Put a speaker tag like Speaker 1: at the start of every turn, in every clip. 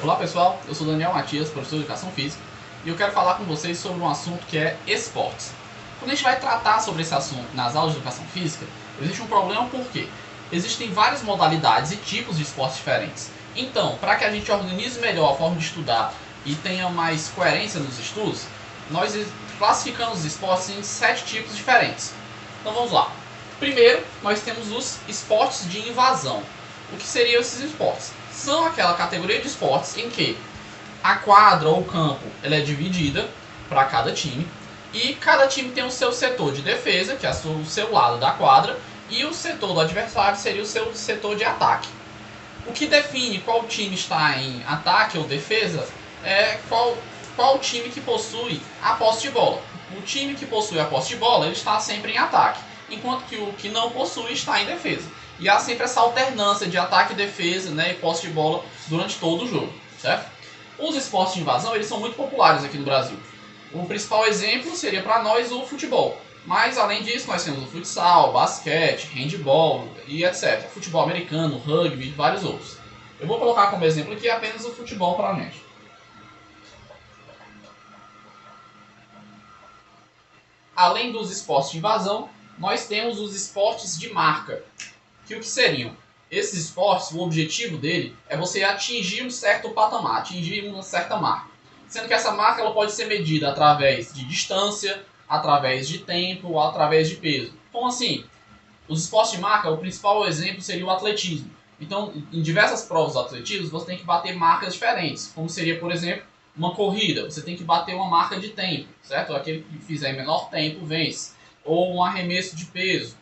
Speaker 1: Olá pessoal, eu sou Daniel Matias, professor de Educação Física, e eu quero falar com vocês sobre um assunto que é esportes. Quando a gente vai tratar sobre esse assunto nas aulas de Educação Física, existe um problema porque existem várias modalidades e tipos de esportes diferentes. Então, para que a gente organize melhor a forma de estudar e tenha mais coerência nos estudos, nós classificamos os esportes em 7 tipos diferentes. Então vamos lá. Primeiro, nós temos os esportes de invasão. O que seriam esses esportes? São aquela categoria de esportes em que a quadra ou o campo ela é dividida para cada time e cada time tem o seu setor de defesa, que é o seu lado da quadra, e o setor do adversário seria o seu setor de ataque. O que define qual time está em ataque ou defesa é qual time que possui a posse de bola. O time que possui a posse de bola ele está sempre em ataque, enquanto que o que não possui está em defesa. E há sempre essa alternância de ataque e defesa, né, e posse de bola durante todo o jogo, certo? Os esportes de invasão eles são muito populares aqui no Brasil. O principal exemplo seria para nós o futebol. Mas além disso, nós temos o futsal, basquete, handball e etc. Futebol americano, rugby e vários outros. Eu vou colocar como exemplo aqui apenas o futebol para a gente. Além dos esportes de invasão, nós temos os esportes de marca. Que o que seriam? Esses esportes, o objetivo dele é você atingir um certo patamar, atingir uma certa marca. Sendo que essa marca ela pode ser medida através de distância, através de tempo ou através de peso. Como assim? Os esportes de marca, o principal exemplo seria o atletismo. Então, em diversas provas do atletismo, você tem que bater marcas diferentes. Como seria, por exemplo, uma corrida. Você tem que bater uma marca de tempo, certo? Aquele que fizer menor tempo vence. Ou um arremesso de peso.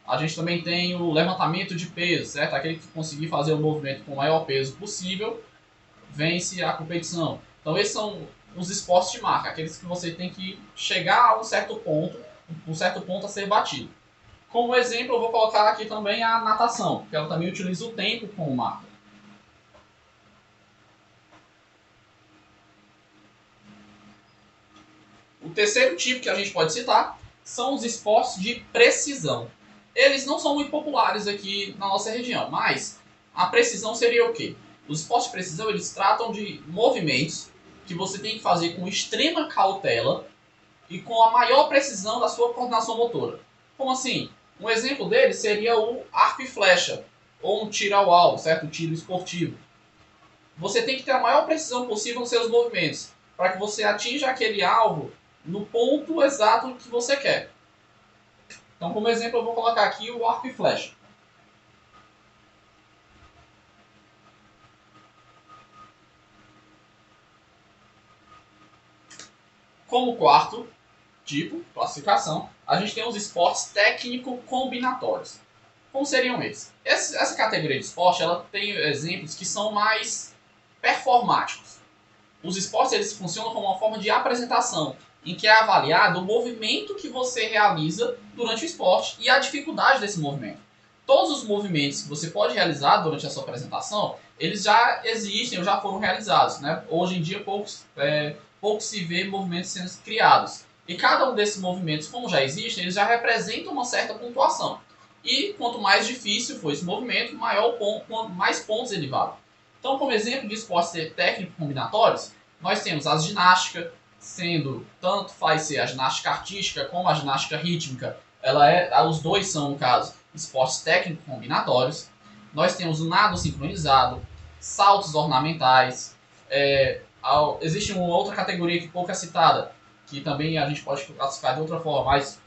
Speaker 1: A gente também tem o levantamento de peso, certo? Aquele que conseguir fazer o movimento com o maior peso possível vence a competição. Então, esses são os esportes de marca, aqueles que você tem que chegar a um certo ponto a ser batido. Como exemplo, eu vou colocar aqui também a natação, que ela também utiliza o tempo como marca. O terceiro tipo que a gente pode citar são os esportes de precisão. Eles não são muito populares aqui na nossa região, mas a precisão seria o quê? Os esportes de precisão eles tratam de movimentos que você tem que fazer com extrema cautela e com a maior precisão da sua coordenação motora. Como assim? Um exemplo dele seria o arco e flecha, ou um tiro ao alvo, certo? Um tiro esportivo. Você tem que ter a maior precisão possível nos seus movimentos, para que você atinja aquele alvo no ponto exato que você quer. Então, como exemplo, eu vou colocar aqui o arco e flecha. Como quarto tipo, classificação, a gente tem os esportes técnico-combinatórios. Como seriam eles? Essa categoria de esporte ela tem exemplos que são mais performáticos. Os esportes eles funcionam como uma forma de apresentação, em que é avaliado o movimento que você realiza durante o esporte e a dificuldade desse movimento. Todos os movimentos que você pode realizar durante a sua apresentação, eles já existem ou já foram realizados. Né? Hoje em dia, pouco se vê movimentos sendo criados. E cada um desses movimentos, como já existem, eles já representam uma certa pontuação. E quanto mais difícil for esse movimento, mais pontos ele vale. Então, como exemplo de esportes técnicos combinatórios, nós temos a ginástica, sendo tanto faz ser a ginástica artística como a ginástica rítmica, os dois são, no caso, esportes técnicos combinatórios. Nós temos o nado sincronizado, saltos ornamentais, existe uma outra categoria que pouco é citada, que também a gente pode classificar de outra forma, mas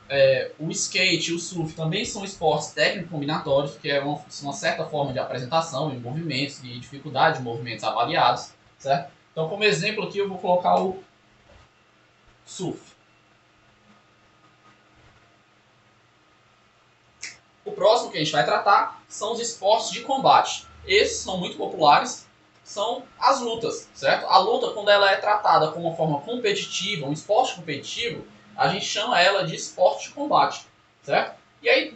Speaker 1: o skate e o surf também são esportes técnicos combinatórios, que é uma certa forma de apresentação em movimentos e dificuldade de movimentos avaliados, certo? Então, como exemplo aqui, eu vou colocar o surf. O próximo que a gente vai tratar são os esportes de combate. Esses são muito populares, são as lutas, certo? A luta, quando ela é tratada como uma forma competitiva, um esporte competitivo, a gente chama ela de esporte de combate, certo? E aí,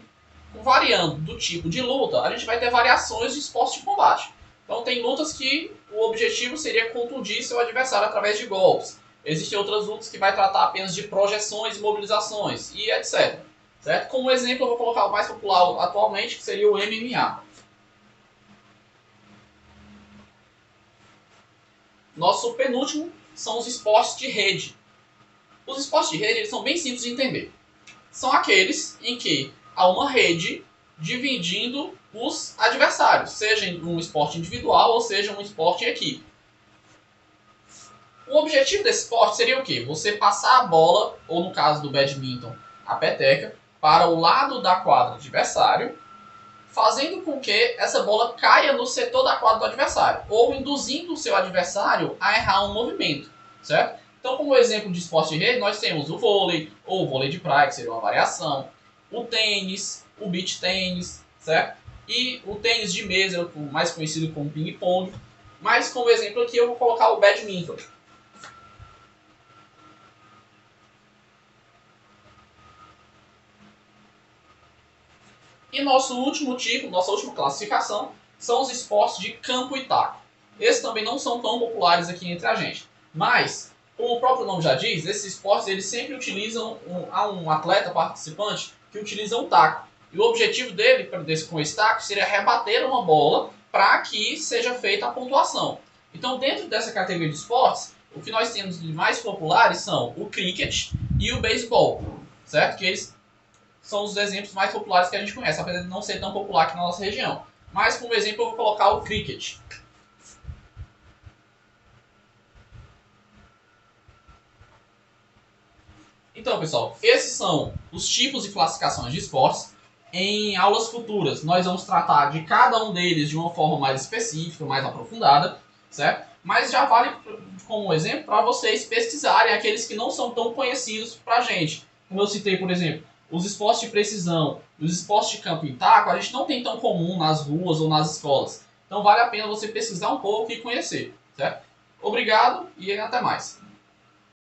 Speaker 1: variando do tipo de luta, a gente vai ter variações de esporte de combate. Então, tem lutas que o objetivo seria contundir seu adversário através de golpes. Existem outras lutas que vai tratar apenas de projeções e mobilizações, e etc. Certo? Como exemplo, eu vou colocar o mais popular atualmente, que seria o MMA. nosso penúltimo são os esportes de rede. Os esportes de rede eles são bem simples de entender. São aqueles em que há uma rede dividindo os adversários, seja em um esporte individual ou seja um esporte em equipe. O objetivo desse esporte seria o quê? Você passar a bola, ou no caso do badminton, a peteca, para o lado da quadra do adversário, fazendo com que essa bola caia no setor da quadra do adversário, ou induzindo o seu adversário a errar um movimento, certo? Então, como exemplo de esporte de rede, nós temos o vôlei, ou o vôlei de praia, que seria uma variação, o tênis, o beach tênis, certo? E o tênis de mesa, mais conhecido como ping-pong. Mas, como exemplo aqui, eu vou colocar o badminton. E nosso último tipo, nossa última classificação, são os esportes de campo e taco. Esses também não são tão populares aqui entre a gente. Mas, como o próprio nome já diz, esses esportes eles sempre utilizam um atleta participante que utiliza um taco. E o objetivo dele com esse taco seria rebater uma bola para que seja feita a pontuação. Então, dentro dessa categoria de esportes, o que nós temos de mais populares são o cricket e o beisebol, certo? Que eles são os exemplos mais populares que a gente conhece, apesar de não ser tão popular aqui na nossa região. Mas, como exemplo, eu vou colocar o cricket. Então, pessoal, esses são os tipos e classificações de esportes. Em aulas futuras, nós vamos tratar de cada um deles de uma forma mais específica, mais aprofundada, certo? Mas já vale como exemplo para vocês pesquisarem aqueles que não são tão conhecidos para a gente. Como eu citei, por exemplo, os esportes de precisão e os esportes de campo e taco, a gente não tem tão comum nas ruas ou nas escolas. Então vale a pena você pesquisar um pouco e conhecer, certo? Obrigado e até mais.